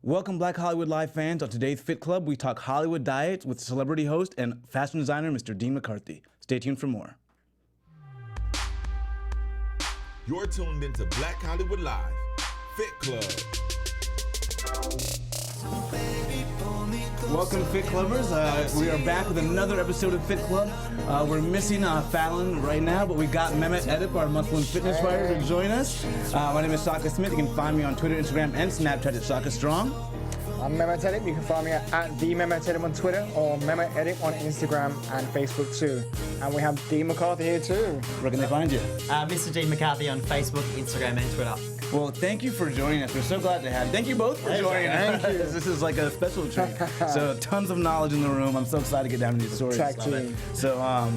Welcome, Black Hollywood Live fans. On today's Fit Club, we talk Hollywood diets with celebrity host and fashion designer Mr. Dean McCarthy. Stay tuned for more. You're tuned into Black Hollywood Live, Fit Club. Welcome, Fit Clubbers. We are back with another episode of Fit Club. We're missing Fallon right now, but we got Mehmet Edip, our muscle and fitness writer, to join us. My name is Shaka Smith. You can find me on Twitter, Instagram, and Snapchat at Shaka Strong. I'm Mehmet Edip. You can find me at the Mehmet Edip on Twitter or Mehmet Edip on Instagram and Facebook too. And we have Dean McCarthy here too. Where can they find you? Mr. Dean McCarthy on Facebook, Instagram, and Twitter. Well, thank you for joining us. We're so glad to have you. Thank you both for joining us. Thank you. This is like a special treat. So tons of knowledge in the room. I'm so excited to get down to these stories. Tag team. So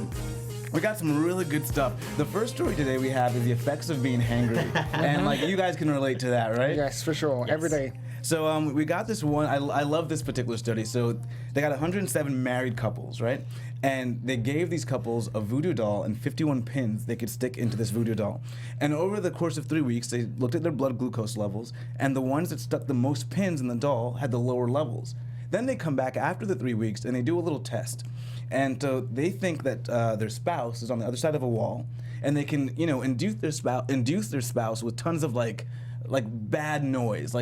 we got some really good stuff. The first story today we have is the effects of being hangry. And like you guys can relate to that, right? Yes, for sure. Yes. Every day. So we got this one. I love this particular study. So they got 107 married couples, right? And they gave these couples a voodoo doll and 51 pins they could stick into this voodoo doll. And over the course of 3 weeks, they looked at their blood glucose levels, and the ones that stuck the most pins in the doll had the lower levels. Then they come back after the 3 weeks and they do a little test. And so they think that their spouse is on the other side of a wall, and they can, induce their spouse with tons of like bad noise,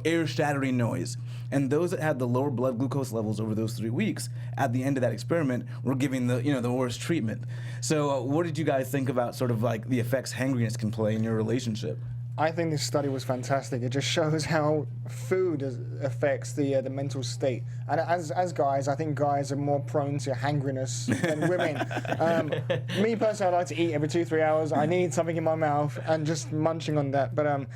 air-shattering noise. And those that had the lower blood glucose levels over those 3 weeks, at the end of that experiment, were giving the worst treatment. So what did you guys think about sort of like the effects hangriness can play in your relationship? I think this study was fantastic. It just shows how food affects the mental state. And as guys, I think guys are more prone to hangriness than women. Me personally, I like to eat every 2-3 hours. I need something in my mouth and just munching on that. But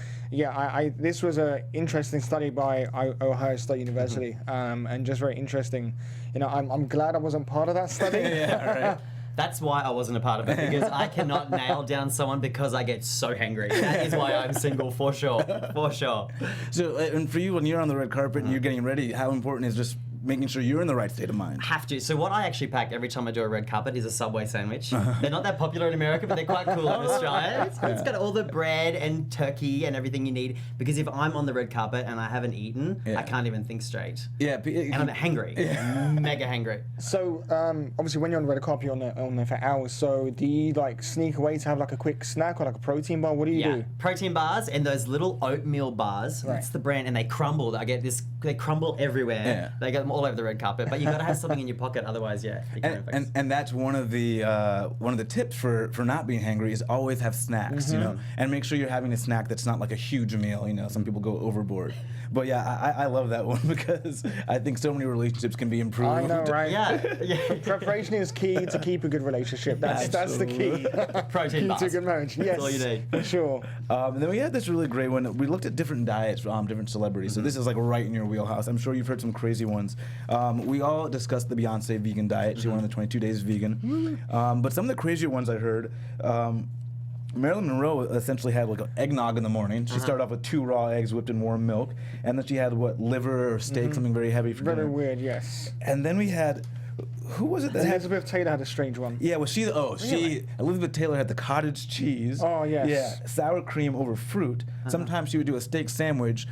this was an interesting study by Ohio State University, and just very interesting. I'm glad I wasn't part of that study. Yeah, right. That's why I wasn't a part of it, because I cannot nail down someone because I get so hangry. That is why I'm single, for sure. For sure. So, and for you, when you're on the red carpet and you're getting ready, how important is just making sure you're in the right state of mind? Have to. So what I actually pack every time I do a red carpet is a Subway sandwich. They're not that popular in America, but they're quite cool in Australia. It's got all the bread and turkey and everything you need, because if I'm on the red carpet and I haven't eaten, I can't even think straight. Yeah. And I'm hangry. Mega hangry. So, obviously, when you're on the red carpet, you're on there for hours. So, do you sneak away to have a quick snack or a protein bar? What do you do? Protein bars and those little oatmeal bars. Right. That's the brand, and they crumble. They crumble everywhere. Yeah. They get them all over the red carpet. But you got to have something in your pocket, otherwise, you can't fix. And that's one of the tips for not being hangry is always have snacks, and make sure you're having a snack that's not like a huge meal. Some people go overboard. But yeah, I love that one because I think so many relationships can be improved. I know, right? Yeah. Preparation is key to keep a good relationship. That's the key. Protein Key bars. to a good marriage. Yes, That's all you need. for sure. And then we had this really great one. We looked at different diets from different celebrities. So this is like right in your wheelhouse. I'm sure you've heard some crazy ones. We all discussed the Beyonce vegan diet. She went on the 22 days vegan. But some of the crazier ones I heard, Marilyn Monroe essentially had like an eggnog in the morning. She started off with 2 raw eggs whipped in warm milk. And then she had liver or steak, something very heavy for Very dinner. weird, yes. And then we had, who was it that had... Elizabeth Taylor had a strange one. Yeah, Elizabeth Taylor had the cottage cheese. Oh, yes. Yeah, sour cream over fruit. Sometimes she would do a steak sandwich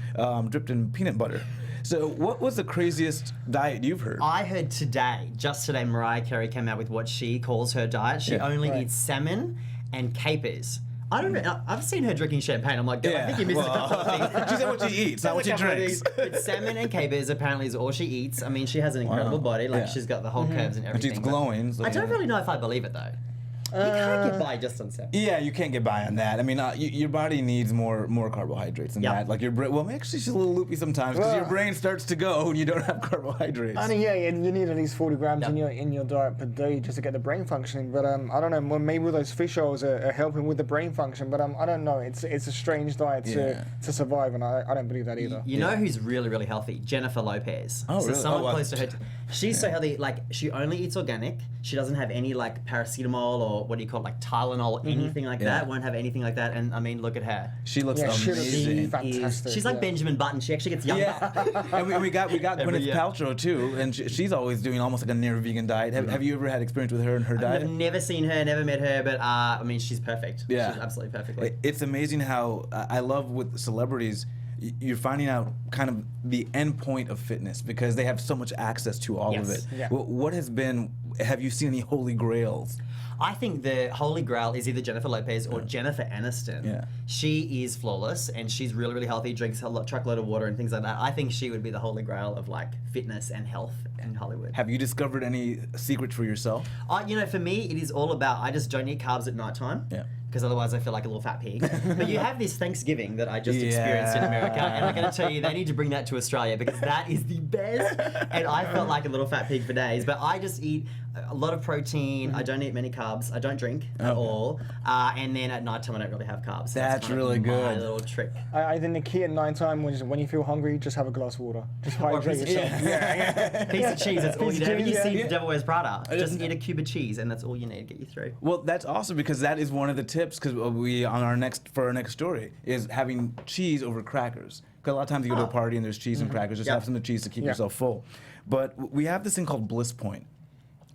dripped in peanut butter. So what was the craziest diet you've heard? I heard just today, Mariah Carey came out with what she calls her diet. She only eats salmon and capers. I don't know. I've seen her drinking champagne. I'm like, girl, I think you missed a couple of things. She said what she eats, not what she drinks. But salmon and capers apparently is all she eats. I mean, she has an incredible body. She's got the whole curves and everything. And she's glowing. So I don't really know if I believe it, though. You can't get by just on salmon. Yeah, you can't get by on that. I mean, your body needs more carbohydrates than that. Like your brain. Well, actually, she's a little loopy sometimes because your brain starts to go and you don't have carbohydrates. I mean, you need at least 40 grams in your diet per day just to get the brain functioning. But I don't know. Well, maybe those fish oils are helping with the brain function. But I don't know. It's a strange diet to survive, and I don't believe that either. You know who's really, really healthy? Jennifer Lopez. Oh, really? Someone close to her. She's so healthy. Like, she only eats organic. She doesn't have any paracetamol or what do you call it, like Tylenol, anything like that. Won't have anything like that. And I mean, look at her. She looks amazing. Fantastic. She's like Benjamin Button. She actually gets younger. And we got Gwyneth Paltrow too, and she's always doing almost like a near vegan diet. Have you ever had experience with her and her diet? I've never seen her, never met her, but I mean, she's perfect. Yeah. She's absolutely perfect. It's amazing how I love with celebrities. you're finding out kind of the end point of fitness because they have so much access to all of Yes. it. Yeah. What has been? Have you seen any holy grails? I think the holy grail is either Jennifer Lopez or Jennifer Aniston. Yeah. She is flawless and she's really, really healthy, drinks a truckload of water and things like that. I think she would be the holy grail of like fitness and health in Hollywood. Have you discovered any secrets for yourself? For me, it is all about I just don't eat carbs at nighttime. Yeah. Because otherwise I feel like a little fat pig. But you have this Thanksgiving that I just Yeah. experienced in America, and I gotta tell you, they need to bring that to Australia because that is the best. And I felt like a little fat pig for days. But I just eat a lot of protein. I don't eat many carbs. I don't drink at all. And then at nighttime I don't really have carbs. So That's kind of really my good. little trick. I think the key at nighttime was when you feel hungry, just have a glass of water. Just Or a hydrate piece of yourself. cheese. Piece of cheese. That's all Piece you of need. When you cheese, see yeah. Devil Wears Prada, just eat a cube of cheese, and that's all you need to get you through. Well, that's awesome because that is one of the tips because for our next story is having cheese over crackers. Because a lot of times you go to a party and there's cheese and crackers. Just Yeah. have some of the cheese to keep Yeah. yourself full. But we have this thing called Bliss Point.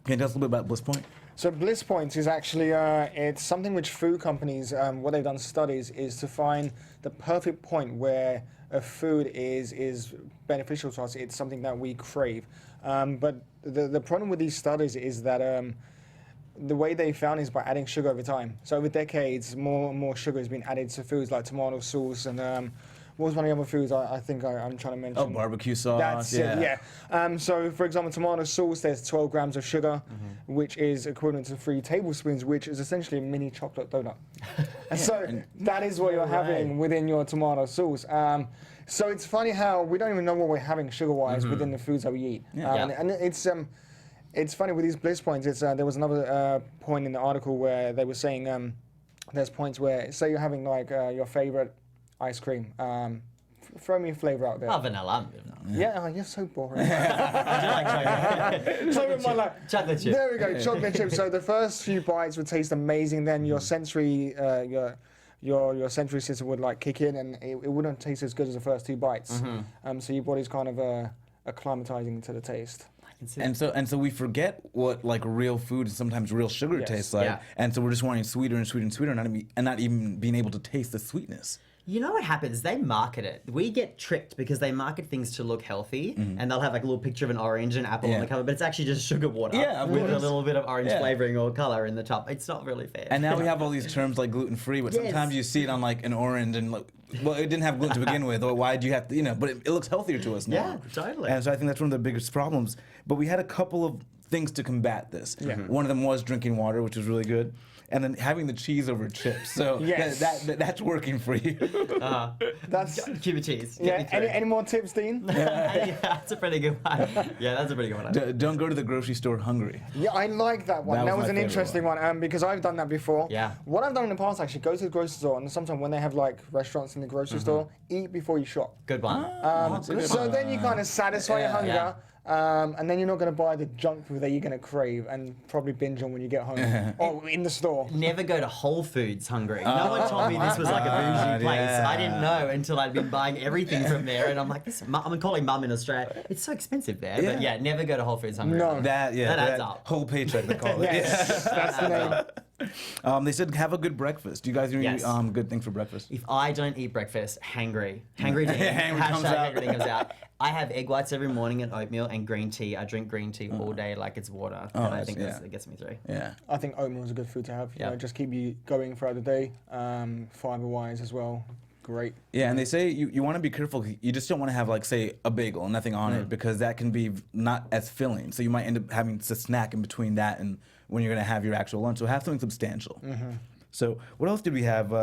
Can you tell us a little bit about Bliss Point? So Bliss Points is actually it's something which food companies what they've done studies is to find the perfect point where a food is beneficial to us. It's something that we crave. But the problem with these studies is that the way they found is by adding sugar over time. So over decades, more and more sugar has been added to foods like tomato sauce and what was one of the other foods I think I'm trying to mention? Oh, barbecue sauce. That's it, yeah. So, for example, tomato sauce, there's 12 grams of sugar, which is equivalent to 3 tablespoons, which is essentially a mini chocolate donut. And so that is what you're having within your tomato sauce. So it's funny how we don't even know what we're having sugar-wise within the foods that we eat. And it's funny with these Bliss Points. There was another point in the article where they were saying there's points where, say you're having like your favorite ice cream. Throw me a flavor out there. Oh, vanilla. Yeah, you're so boring. I do like chocolate. So in my life. Chocolate chip. There we go, chocolate chip. So the first few bites would taste amazing. Then your sensory, your sensory system would like kick in, and it wouldn't taste as good as the first 2 bites. So your body's kind of acclimatizing to the taste. And so we forget what like real food and sometimes real sugar Yes. tastes like, Yeah. and so we're just wanting sweeter and sweeter and sweeter, and not even being able to taste the sweetness. You know what happens? They market it. We get tricked because they market things to look healthy, and they'll have like a little picture of an orange and apple on Yeah. the cover, but it's actually just sugar water Yeah, of with a course. little bit of orange Yeah. flavoring or color in the top. It's not really fair. And now we have all these terms like gluten free, but Yes. sometimes you see it on like an orange and like, well, it didn't have gluten to begin with, or why do you have to, but it looks healthier to us now. Yeah, totally. And so I think that's one of the biggest problems. But we had a couple of things to combat this. Yeah. One of them was drinking water, which was really good. And then having the cheese over chips. So Yes. that's working for you. That's Cube of cheese. Get yeah. me through. Any more tips, Dean? Yeah, that's a pretty good one. Yeah, that's a pretty good one. Don't go to the grocery store hungry. Yeah, I like that one. That That was was my an favorite interesting one because I've done that before. Yeah. What I've done in the past actually, go to the grocery store and sometimes when they have like restaurants in the grocery store, eat before you shop. Good one. So then you kind of satisfy your Yeah. hunger. Yeah. And then you're not going to buy the junk food that you're going to crave and probably binge on when you get home or in the store. Never go to Whole Foods hungry. No one told me this was like a bougie place. yeah. I didn't know until I'd been buying everything from there, and I'm like, I'm calling mum in Australia. It's so expensive there, but yeah, never go to Whole Foods hungry. No. That adds up. whole paycheck they call it. Yes, that's the name. They said have a good breakfast. Do you guys do any Yes. good things for breakfast? If I don't eat breakfast, hangry. Hangry Dean. Hangry comes Hashtag out. Hangry comes out. I have egg whites every morning and oatmeal and green tea. I drink green tea all day like it's water. And I that's- think yeah. it gets me through. Yeah. I think oatmeal is a good food to have. You Yeah. know, just keep you going throughout the day. Fiber-wise as well. Great. Yeah, and they say you want to be careful. You just don't want to have like say a bagel and nothing on it because that can be not as filling. So you might end up having to snack in between that and when you're going to have your actual lunch. So have something substantial. So what else did we have?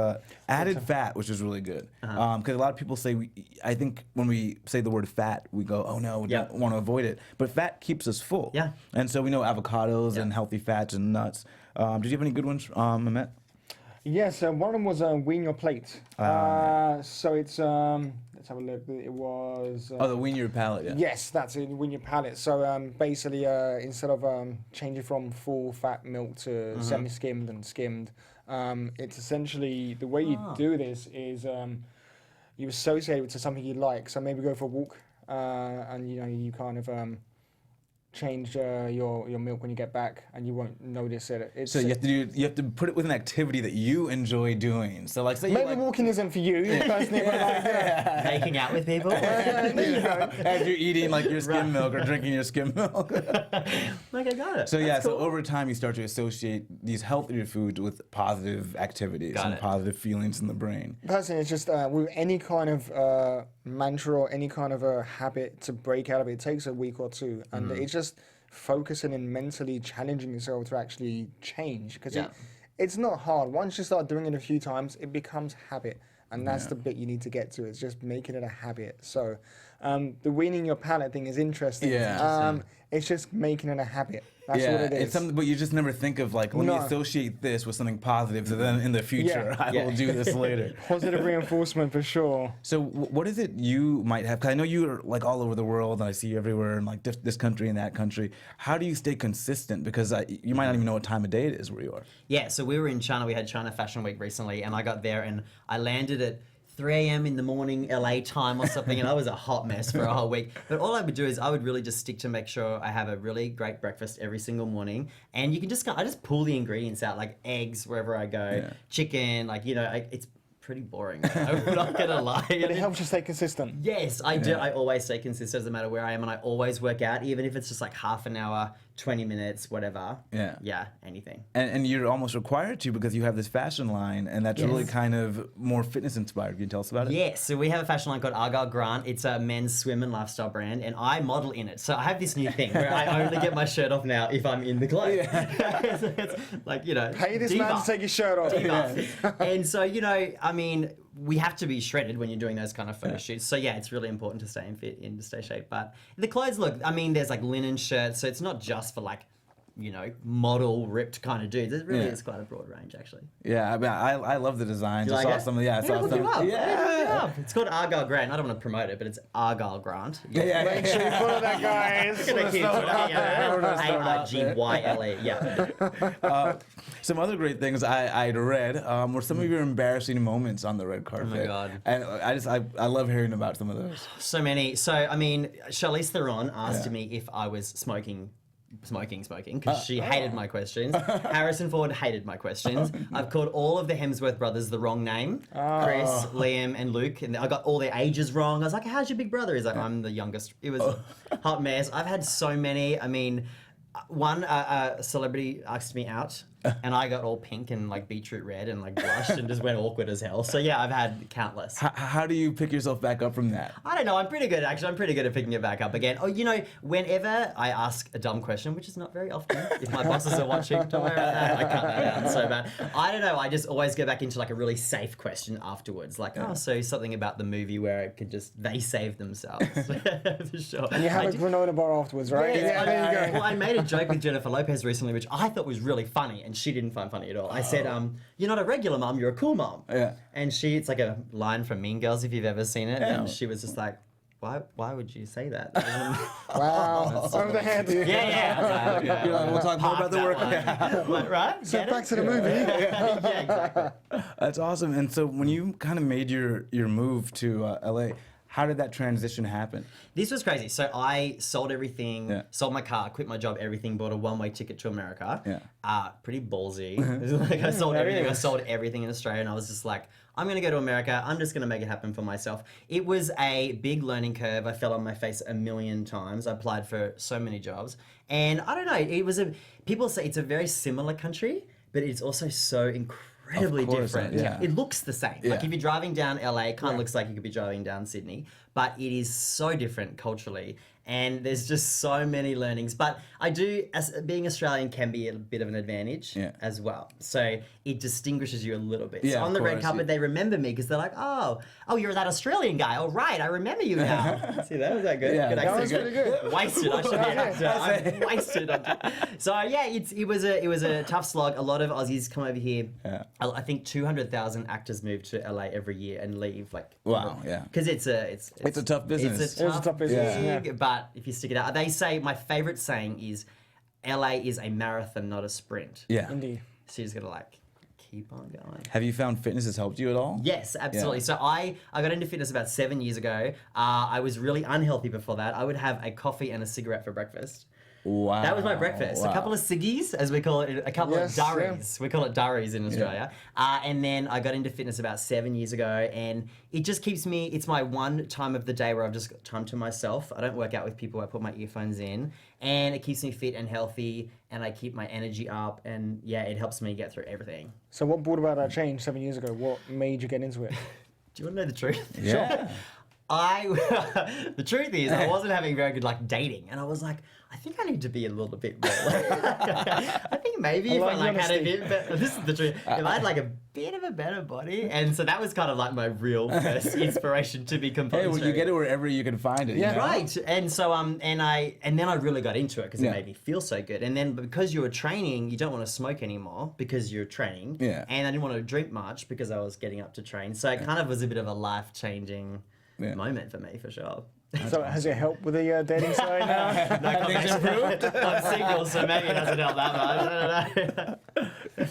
Added fat, which is really good. Because a lot of people say, I think when we say the word fat, we go, oh no, we don't want to avoid it. But fat keeps us full. Yeah. And so we know avocados and healthy fats and nuts. Did you have any good ones, Mehmet? Yes, one of them was wean your plate. So it's let's have a look. It was. Oh, the wean your palate, yeah. Yes, that's it. Wean your palate. So basically, instead of changing from full fat milk to semi-skimmed and skimmed, it's essentially the way you do this is you associate it to something you like. So maybe go for a walk, and you kind of change your milk when you get back, and you won't notice it. It's, So you have to put it with an activity that you enjoy doing. So like say you maybe like, walking isn't for you personally, but like, Making out with people. there you go. as you're eating like your skim milk or drinking your skim milk. Like, I got it. So yeah, That's so cool. over time you start to associate these healthier foods with positive activities Got and it. positive feelings in the brain. Personally, it's just with any kind of mantra or any kind of a habit to break out of it takes a week or two, and it's just focusing and mentally challenging yourself to actually change, because Yeah. it's not hard. Once you start doing it a few times, it becomes habit, and that's the bit you need to get to. It's just making it a habit. So the weaning your palate thing is interesting. Yeah. It's just making it a habit. That's yeah, what it is. it's something, but you just never think of like, let me No. associate this with something positive, so then in the future Yeah. I Yeah. will do this later. Positive reinforcement for sure. So what is it you might have? Because I know you're like all over the world, and I see you everywhere, in like this country and that country. How do you stay consistent? Because you might not even know what time of day it is where you are. Yeah, so we were in China. We had China Fashion Week recently, and I got there and I landed at 3 a.m. in the morning, LA time or something, and I was a hot mess for a whole week. But all I would do is I would really just stick to make sure I have a really great breakfast every single morning. And you can just, I just pull the ingredients out, like eggs wherever I go, Yeah. chicken, like, it's pretty boring. I'm not gonna lie. But it helps you stay consistent. Yes, I do. Yeah. I always stay consistent, doesn't matter where I am, and I always work out, even if it's just like half an hour, 20 minutes, whatever. Yeah. Yeah, anything. And you're almost required to, because you have this fashion line, and that's really Yes. kind of more fitness inspired. Can you tell us about it? Yes, so we have a fashion line called Argyle Grant. It's a men's swim and lifestyle brand, and I model in it. So I have this new thing where I only get my shirt off now if I'm in the clothes. It's like, Pay this man diva. to take his shirt off. Diva. And so, I mean, we have to be shredded when you're doing those kind of photo shoots. So yeah, it's really important to stay in fit and to stay shape. But the clothes look, I mean, there's like linen shirts, so it's not just for like, model ripped kind of dudes. It really Yeah. is quite a broad range, actually. Yeah, I mean, I love the design. You Just like saw it? some. Yeah, I saw look some. it up. Yeah. Look it up. It's called Argyle Grant. I don't want to promote it, but it's Argyle Grant. Yeah. Make sure you follow that, guys. Gonna keep throw it out there. We're gonna throw it out there. Argyle. Yeah. Some other great things I'd read were some of your embarrassing moments on the red carpet. Oh my God. And I love hearing about some of those. So many. So, I mean, Charlize Theron asked Yeah. me if I was smoking, because she hated my questions. Harrison Ford hated my questions. I've called all of the Hemsworth brothers the wrong name. Chris, Liam, and Luke. And I got all their ages wrong. I was like, how's your big brother? He's like, I'm the youngest. It was a hot mess. I've had so many. I mean, one celebrity asked me out, and I got all pink and like beetroot red and like blushed and just went awkward as hell. So yeah, I've had countless. How do you pick yourself back up from that? I don't know. I'm pretty good, actually. I'm pretty good at picking it back up again. Oh, whenever I ask a dumb question, which is not very often, if my bosses are watching, don't worry about that. I cut that out so bad. I don't know. I just always go back into like a really safe question afterwards. Like, so something about the movie where it could just, they save themselves. For sure. And you have a granola bar afterwards, right? Yes, there you go. Well, I made a joke with Jennifer Lopez recently, which I thought was really funny, and she didn't find funny at all. I said, "You're not a regular mom, you're a cool mom." Yeah. And it's like a line from Mean Girls, if you've ever seen it. Yeah. And she was just like, "Why would you say that?" Wow, over the head. yeah. You're like, we'll talk more about the work. Right? So Get back it? to the movie. Yeah, exactly. That's awesome. And so when you kind of made your move to LA, how did that transition happen? This was crazy. So I sold everything, Yeah. sold my car, quit my job, everything, bought a one-way ticket to America. Yeah. Pretty ballsy. Like I sold everything. I sold everything in Australia, and I was just like, I'm going to go to America. I'm just going to make it happen for myself. It was a big learning curve. I fell on my face a million times. I applied for so many jobs. And I don't know, people say it's a very similar country, but it's also so incredibly Of course, different. yeah. It looks the same. Yeah. Like if you're driving down LA, it kind of looks like you could be driving down Sydney, but it is so different culturally. And there's just so many learnings. But I do, as being Australian can be a bit of an advantage as well. So it distinguishes you a little bit. Yeah, So on of the red course, carpet, they remember me because they're like, oh, you're that Australian guy. Oh, right, I remember you now. See, that was that good? Yeah, Good that accent. was pretty good. Wasted. I should be an actor. I'm wasted. So yeah, it was a tough slog. A lot of Aussies come over here. Yeah. I think 200,000 actors move to LA every year and leave. Like, Wow, yeah. because it's a tough business. It's a tough business, gig, yeah. but if you stick it out, they say my favorite saying is, LA is a marathon, not a sprint. Yeah. Indeed. So you just gotta like keep on going. Have you found fitness has helped you at all? Yes, absolutely. Yeah. So I got into fitness about 7 years ago. I was really unhealthy before that. I would have a coffee and a cigarette for breakfast. Wow. That was my breakfast. Wow. A couple of ciggies, as we call it, a couple Yes, of durries. We call it durries in Australia. Yeah. And then I got into fitness about 7 years ago, and it just keeps me, it's my one time of the day where I've just got time to myself. I don't work out with people, I put my earphones in, and it keeps me fit and healthy, and I keep my energy up, and yeah, it helps me get through everything. So what brought about that change 7 years ago? What made you get into it? Do you want to know the truth? Yeah. The truth is, I wasn't having very good dating, and I was like, I think I need to be a little bit more. I think maybe if I had a bit better, this is the truth. If I had a bit of a better body, and so that was kind of my real first inspiration to be composed. Hey, well, you get it wherever you can find it. Yeah. You know? Right, and so and then I really got into it because it made me feel so good. And then because you were training, you don't want to smoke anymore because you're training. Yeah. And I didn't want to drink much because I was getting up to train. So it kind of was a bit of a life-changing moment for me, for sure. So has it helped with the dating side now? No, things improved. I'm single, so maybe it doesn't help that much. I don't know.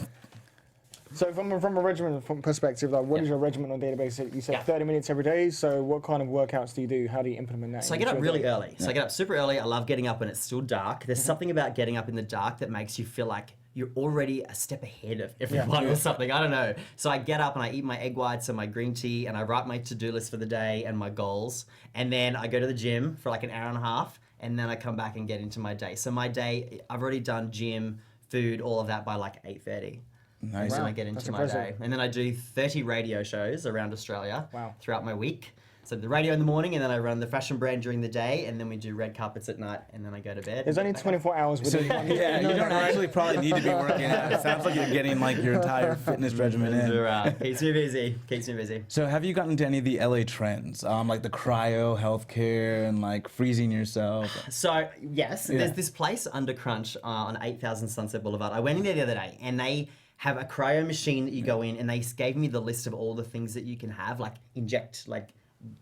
So from a regimen perspective, what is your regimen on a daily basis? You said 30 minutes every day. So what kind of workouts do you do? How do you implement that? So I get up really early. So I get up super early. I love getting up when it's still dark. There's something about getting up in the dark that makes you feel like you're already a step ahead of everyone or something. I don't know. So I get up and I eat my egg whites and my green tea, and I write my to-do list for the day and my goals. And then I go to the gym for an hour and a half, and then I come back and get into my day. So my day, I've already done gym, food, all of that by 8:30. Nice. So I get into my day. And then I do 30 radio shows around Australia throughout my week. So the radio in the morning, and then I run the fashion brand during the day, and then we do red carpets at night, and then I go to bed. There's only 24 hours So, within one. yeah, you don't actually probably need to be working out. It sounds like you're getting your entire fitness regimen in. Right. Keeps me busy. Keeps me busy. So have you gotten into any of the LA trends, like the cryo healthcare and freezing yourself? So yes, there's this place under Crunch on 8000 Sunset Boulevard. I went in there the other day, and they have a cryo machine that you go in, and they gave me the list of all the things that you can have, inject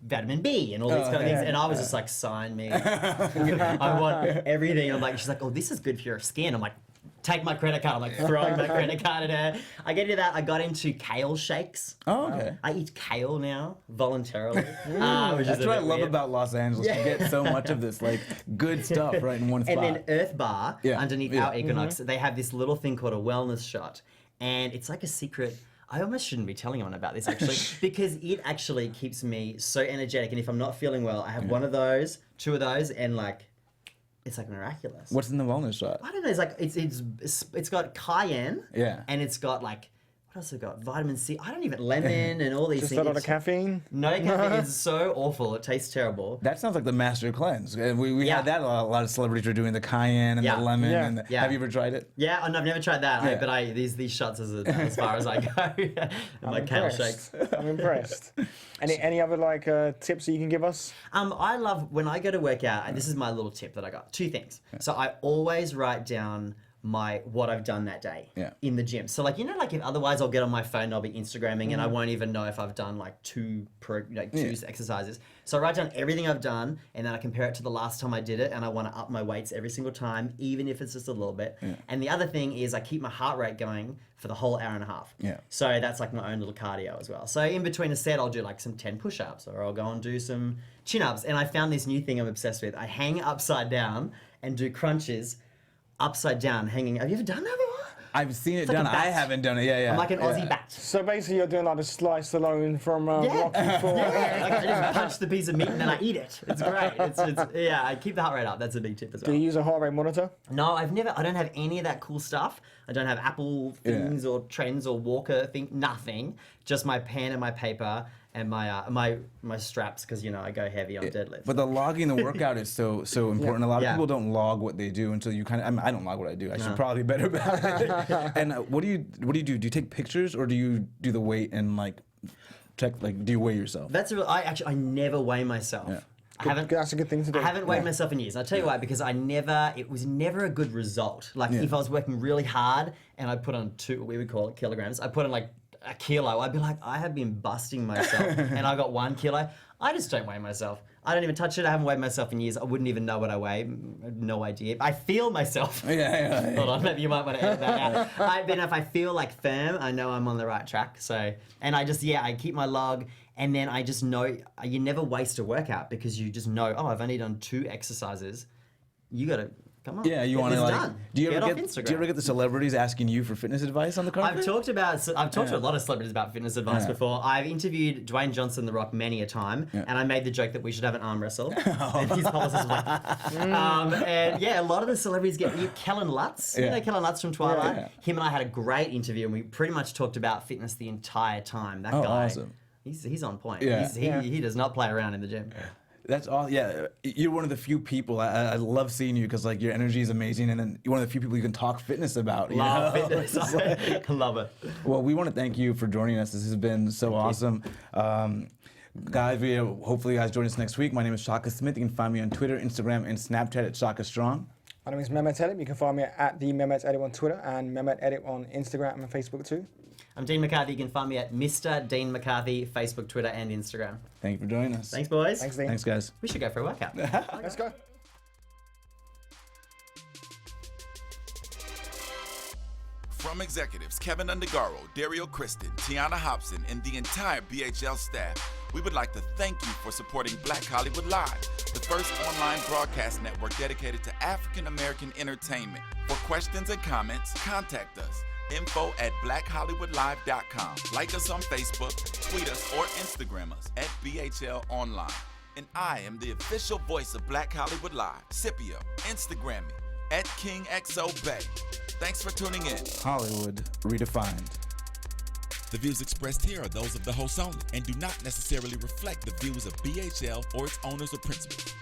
vitamin B and all these kind of things, and I was just sign me. I want everything. I'm she's oh, this is good for your skin. I'm take my credit card. I'm throwing my credit card at her. I get into that. I got into kale shakes. Oh, okay. I eat kale now voluntarily. Which That's is what I love weird. about Los Angeles. You get so much of this good stuff right in one spot. And then Earth Bar underneath our Equinox, they have this little thing called a wellness shot, and it's a secret. I almost shouldn't be telling anyone about this actually, because it actually keeps me so energetic. And if I'm not feeling well, I have one of those, two of those, and it's miraculous. What's in the wellness shot? I don't know. It's got cayenne. Yeah. And it's got what else have I got? Vitamin C. I don't even lemon and all these Just things. a lot of caffeine. No caffeine. It's so awful. It tastes terrible. That sounds like the master cleanse. We had that. A lot of celebrities are doing the cayenne and the lemon. Yeah. And have you ever tried it? Yeah, and I've never tried that. But these shots as far as I go. And my kale shakes. I'm impressed. Any other tips that you can give us? I love when I go to work out, and this is my little tip that I got. Two things. So I always write down what I've done that day in the gym. So if otherwise I'll get on my phone and I'll be Instagramming and I won't even know if I've done two exercises. So I write down everything I've done, and then I compare it to the last time I did it, and I want to up my weights every single time, even if it's just a little bit. And the other thing is I keep my heart rate going for the whole hour and a half. So that's my own little cardio as well. So in between a set, I'll do some 10 push-ups, or I'll go and do some chin-ups. And I found this new thing I'm obsessed with. I hang upside down and do crunches upside down hanging. Have you ever done that before? I've seen it like done. a bat. I haven't done it. Yeah. I'm like an Aussie bat. So basically, you're doing the slice alone from Rocky IV. I just punch the piece of meat and then I eat it. It's great. I keep the heart rate up. That's a big tip as well. Do you use a heart rate monitor? No, I don't have any of that cool stuff. I don't have Apple things or Trends or Walker thing. Nothing. Just my pen and my paper and my straps, because I go heavy on deadlifts. But the logging the workout is so important. A lot of people don't log what they do until you I don't log what I do. I should probably be better about it. And what do you do? Do you take pictures, or do you do the weight and check? Do you weigh yourself? I never weigh myself. Yeah. That's a good thing to do. I haven't weighed myself in years. And I'll tell you why, because it was never a good result. If I was working really hard and I put on we would call it kilograms, I put on a kilo, I'd be I have been busting myself and I got 1 kilo. I just don't weigh myself. I don't even touch it. I haven't weighed myself in years. I wouldn't even know what I weigh. No idea. I feel myself. Yeah. Hold on, maybe you might want to edit that out. Then if I feel firm, I know I'm on the right track. So, and I keep my log, and then I just know you never waste a workout, because you just know, I've only done 2 exercises. You got to come on. Yeah, you want to this like. done. Do you Get ever off get? Instagram. Do you ever get the celebrities asking you for fitness advice on the carpet? I've talked to a lot of celebrities about fitness advice Yeah. before. I've interviewed Dwayne Johnson, The Rock, many a time, and I made the joke that we should have an arm wrestle. And his publicist was like, and yeah, a lot of the celebrities get Kellen Lutz. You Yeah. know Kellen Lutz from Twilight? Yeah. Him and I had a great interview, and we pretty much talked about fitness the entire time. That guy, awesome. he's on point. Yeah. He does not play around in the gym. That's all. Yeah, you're one of the few people. I love seeing you because like your energy is amazing, and then you're one of the few people you can talk fitness about. You Love know? fitness. It's like- Love it. well, we want to thank you for joining us. This has been so awesome. Guys, hopefully you guys join us next week. My name is Shaka Smith. You can find me on Twitter, Instagram, and Snapchat at Shaka Strong. My name is Mehmet Edip. You can find me at the Mehmet Edip on Twitter and Mehmet Edip on Instagram and Facebook too. I'm Dean McCarthy. You can find me at Mr. Dean McCarthy, Facebook, Twitter, and Instagram. Thank you for joining us. Thanks, boys. Thanks, Dean. Thanks, guys. We should go for a workout. Let's go. From executives Keven Undergaro, Dario Kristen, Tiana Hobson, and the entire BHL staff, we would like to thank you for supporting Black Hollywood Live, the first online broadcast network dedicated to African American entertainment. For questions and comments, contact us. info@blackhollywoodlive.com. Like us on Facebook, tweet us, or Instagram us at BHL Online. And I am the official voice of Black Hollywood Live, Scipio. Instagram me at KingXOBay. Thanks for tuning in. Hollywood redefined. The views expressed here are those of the host only and do not necessarily reflect the views of BHL or its owners or principals.